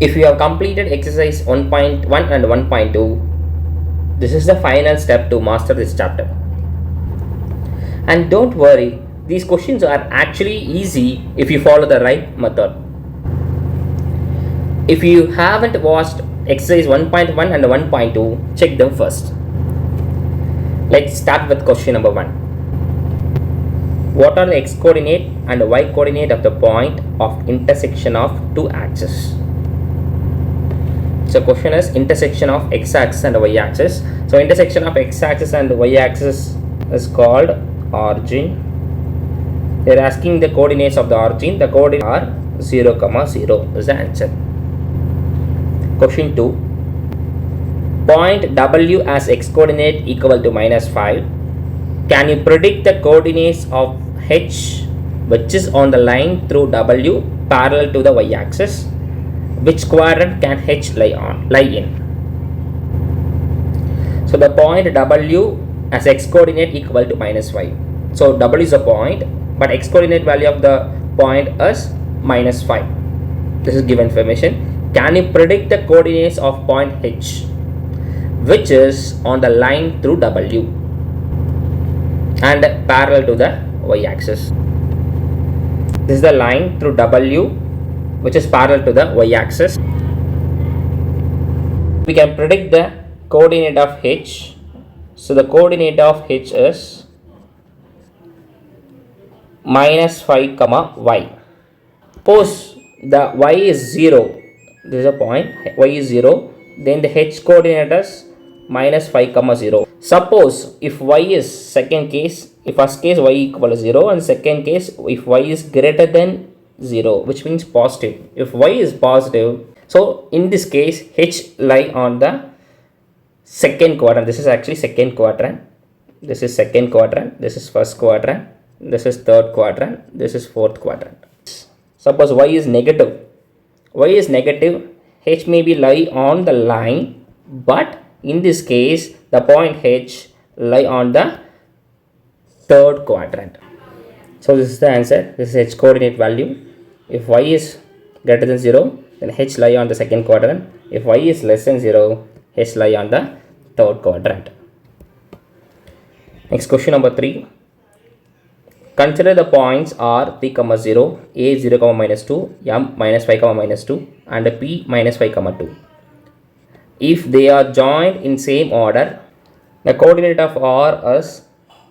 If you have completed exercise 1.1 and 1.2, this is the final step to master this chapter. And don't worry, these questions are actually easy if you follow the right method. If you haven't watched exercise 1.1 and 1.2, check them first. Let's start with question number 1. What are the x coordinate and y coordinate of the point of intersection of two axes? So question is intersection of x axis and y axis. So intersection of x axis and y axis is called origin. They are asking the coordinates of the origin. The coordinates are 0, 0 is the answer. Question 2. Point W as x coordinate equal to -5. Can you predict the coordinates of H which is on the line through W parallel to the y axis? Which quadrant can H lie in? So the point W as x coordinate equal to -5. So W is a point, but x coordinate value of the point is -5. This is given information. Can you predict the coordinates of point H which is on the line through W and parallel to the y axis? This is the line through W which is parallel to the y axis. We can predict the coordinate of H. So the coordinate of H is -5, y. Suppose the y is 0. This is a point. Y is 0. Then the H coordinate is -5, 0. Suppose if y is second case, if first case y equal to 0 and second case if y is greater than 0, which means positive. If y is positive, so in this case H lie on the second quadrant. This is actually second quadrant. This is second quadrant. This is first quadrant. This is third quadrant. This is fourth quadrant. Suppose y is negative. Y is negative. H may be lie on the line, but in this case the point H lie on the third quadrant. So this is the answer. This is H coordinate value. If y is greater than 0, then H lie on the second quadrant. If y is less than 0, H lie on the third quadrant. Next question number 3. Consider the points R 3, 0, A 0, -2, M -5, -2 and P -5, 2. If they are joined in same order, the coordinate of R is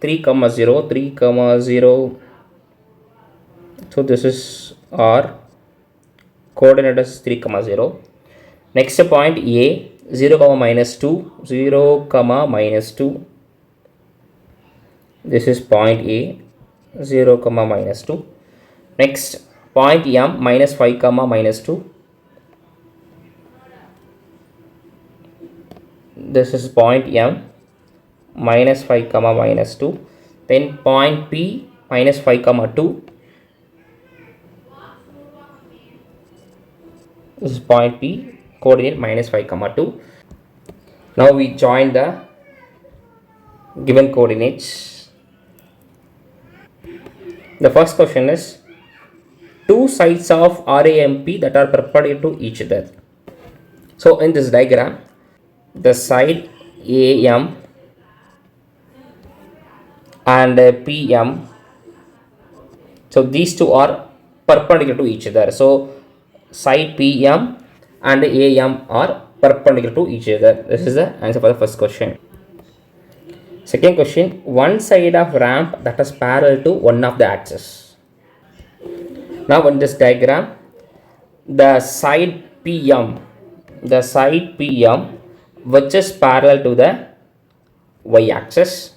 3, 0, 3, 0. So this is R, coordinate is 3, 0. Next point A 0, -2, 0, -2. This is point A 0, -2. Next point M -5, -2. This is point M -5, -2. Then point P -5, 2. This is point P, coordinate -5, 2. Now we join the given coordinates. The first question is two sides of RAMP that are perpendicular to each other. So in this diagram, the side AM and PM, so these two are perpendicular to each other. So side PM and AM are perpendicular to each other. This is the answer for the first question. Second question, one side of ramp that is parallel to one of the axes. Now in this diagram, the side PM which is parallel to the y axis,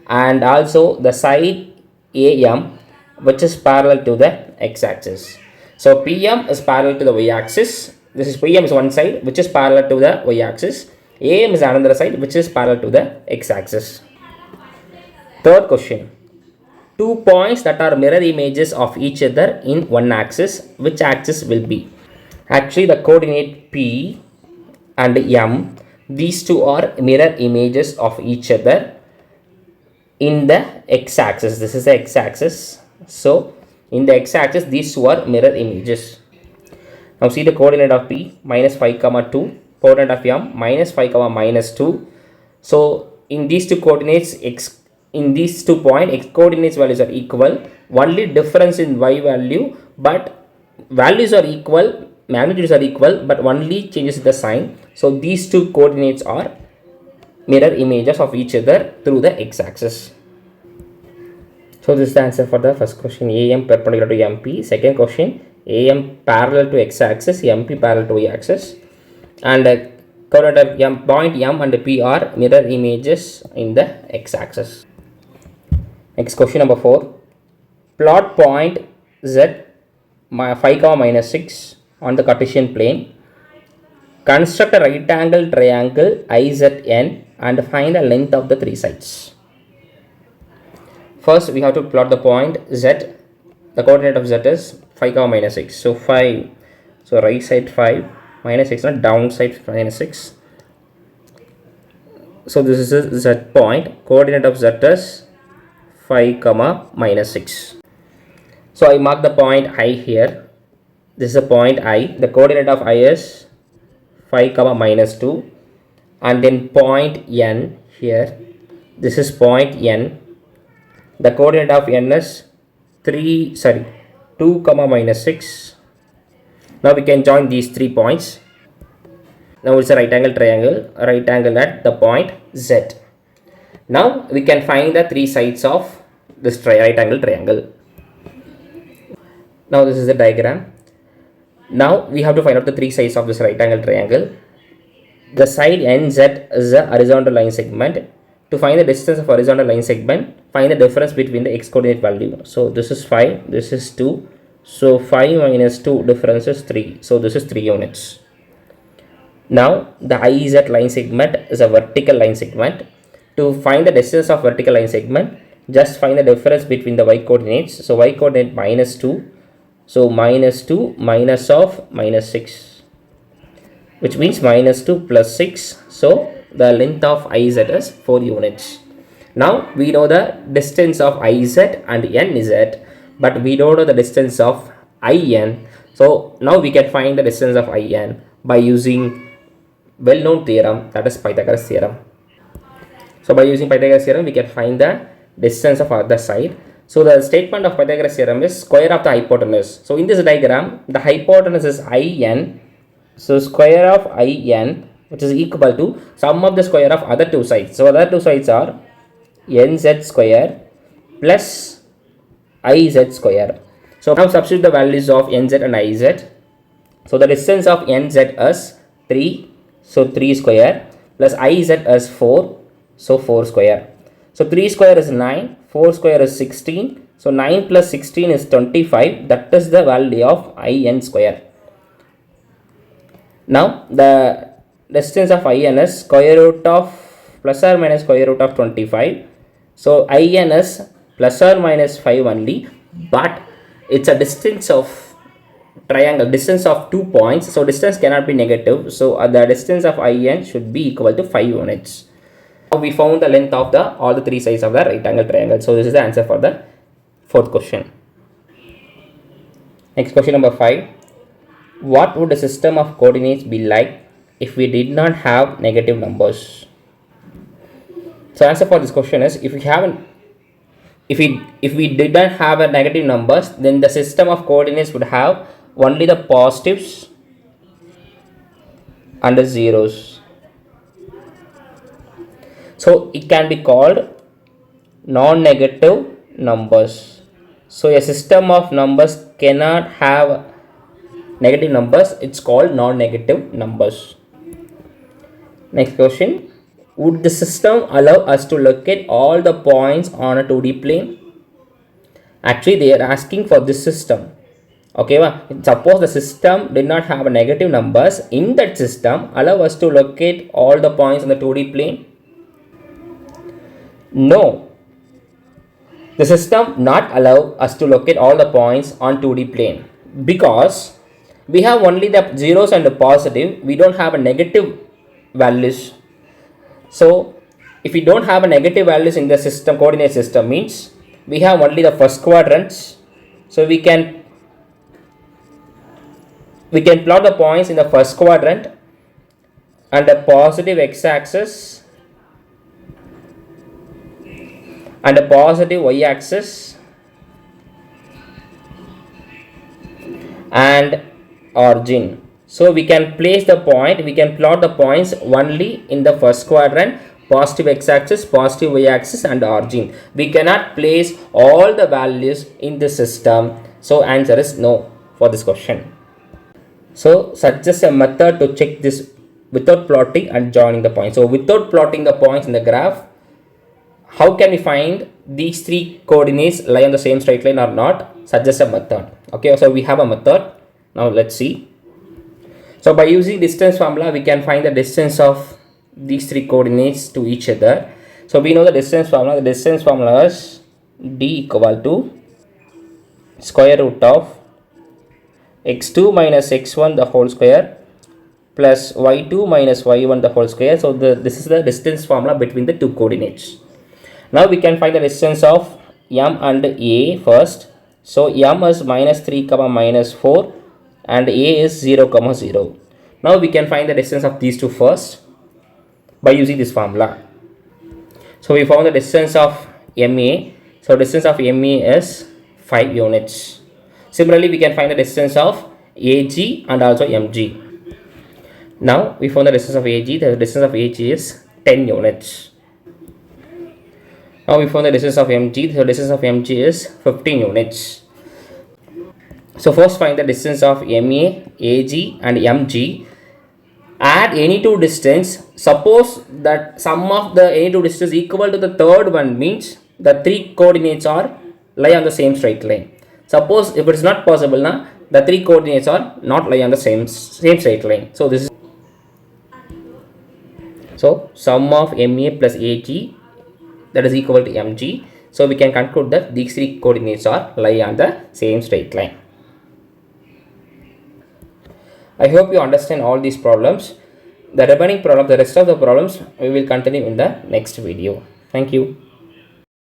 and also the side AM which is parallel to the x axis. So PM is parallel to the y axis. This is PM is one side which is parallel to the y axis. AM is another side which is parallel to the x axis. Third question, two points that are mirror images of each other in one axis. Which axis will be? Actually the coordinate P and M, these two are mirror images of each other in the x axis. This is the x axis. So in the x axis these two are mirror images. Now see the coordinate of P minus 5 comma 2, coordinate of M minus 5 comma minus 2. So in these two coordinates, in these 2 points, x coordinates values are equal. Only difference in y value, but values are equal, magnitudes are equal, but only changes the sign. So these two coordinates are mirror images of each other through the x-axis. So this is the answer for the first question, AM perpendicular to MP. Second question, AM parallel to x-axis, MP parallel to y-axis. And coordinate M, point M and P are mirror images in the x-axis. Next question number 4. Plot point Z 5 comma minus 6 on the Cartesian plane. Construct a right angle triangle IZN and find the length of the three sides. First, we have to plot the point Z. The coordinate of Z is 5 comma minus 6. So 5. So right side 5 minus 6, not down side minus 6. So this is a Z point. Coordinate of Z is 5 comma minus 6. So I mark the point I here. This is a point I. The coordinate of I is 5 comma minus 2. And then point N here. This is point N. The coordinate of N is 2 comma minus 6. Now we can join these 3 points. Now it's a right angle triangle, right angle at the point Z. Now we can find the 3 sides of this right angle triangle. Now this is the diagram. Now we have to find out the 3 sides of this right angle triangle. The side NZ is a horizontal line segment. To find the distance of horizontal line segment, find the difference between the x coordinate value. So this is 5, this is 2. So 5 minus 2 difference is 3. So this is 3 units. Now the IZ line segment is a vertical line segment. To find the distance of vertical line segment, just find the difference between the y coordinates. So y coordinate minus 2. So minus 2 minus of minus 6, which means minus 2 plus 6. So the length of IZ is 4 units. Now we know the distance of IZ and NZ, but we don't know the distance of IN. So now we can find the distance of IN by using well-known theorem, that is Pythagoras theorem. So by using Pythagoras theorem, we can find the distance of other side. So the statement of Pythagoras theorem is square of the hypotenuse. So in this diagram, the hypotenuse is IN. So square of IN, which is equal to sum of the square of other 2 sides. So other 2 sides are NZ square plus IZ square. So now substitute the values of NZ and IZ. So the distance of NZ is 3. So 3 square plus IZ is 4. So 4 square. So 3 square is 9. 4 square is 16. So 9 plus 16 is 25. That is the value of IN square. Now the distance of IN is square root of plus or minus square root of 25. So IN is plus or minus 5 only, but it's a distance of triangle, distance of 2 points. So distance cannot be negative. So the distance of IN should be equal to 5 units. Now we found the length of all the 3 sides of the right angle triangle. So this is the answer for the 4th question. Next question number 5. What would the system of coordinates be like if we did not have negative numbers? So answer for this question is, if we did not have a negative numbers, then the system of coordinates would have only the positives and the zeros. So it can be called non-negative numbers. So a system of numbers cannot have negative numbers. It's called non-negative numbers. Next question. Would the system allow us to locate all the points on a 2D plane? Actually, they are asking for this system. Okay, suppose the system did not have a negative numbers. In that system, allow us to locate all the points on the 2D plane? No. The system not allow us to locate all the points on 2D plane because we have only the zeros and the positive. We don't have a negative values. So if we don't have a negative values in the system, coordinate system, means we have only the first quadrants. So we can We can plot the points in the first quadrant and a positive x-axis and a positive y-axis and origin. So we can place the point, we can plot the points only in the first quadrant, positive x-axis, positive y-axis and origin. We cannot place all the values in the system. So answer is no for this question. So suggest a method to check this without plotting and joining the points. So without plotting the points in the graph, how can we find these three coordinates lie on the same straight line or not? Suggest a method. Okay, so we have a method. Now let's see. So by using distance formula, we can find the distance of these three coordinates to each other. So we know the distance formula. The distance formula is d equal to square root of x2 minus x1 the whole square plus y2 minus y1 the whole square. So this is the distance formula between the two coordinates. Now we can find the distance of m and a first. So m is minus 3 comma minus 4 and a is 0 comma 0. Now we can find the distance of these two first by using this formula. So we found the distance of MA. So distance of MA is 5 units. Similarly, we can find the distance of AG and also MG. Now we found the distance of AG. The distance of AG is 10 units. Now we found the distance of MG. The distance of MG is 15 units. So first find the distance of MA, AG and MG. Add any two distance. Suppose that sum of the any two distance equal to the third one means the three coordinates are lie on the same straight line. Suppose if it is not possible now, the three coordinates are not lie on the same straight line. So this is sum of MA plus AG that is equal to MG. So we can conclude that these three coordinates are lie on the same straight line. I hope you understand all these problems. The remaining problem, the rest of the problems we will continue in the next video. Thank you.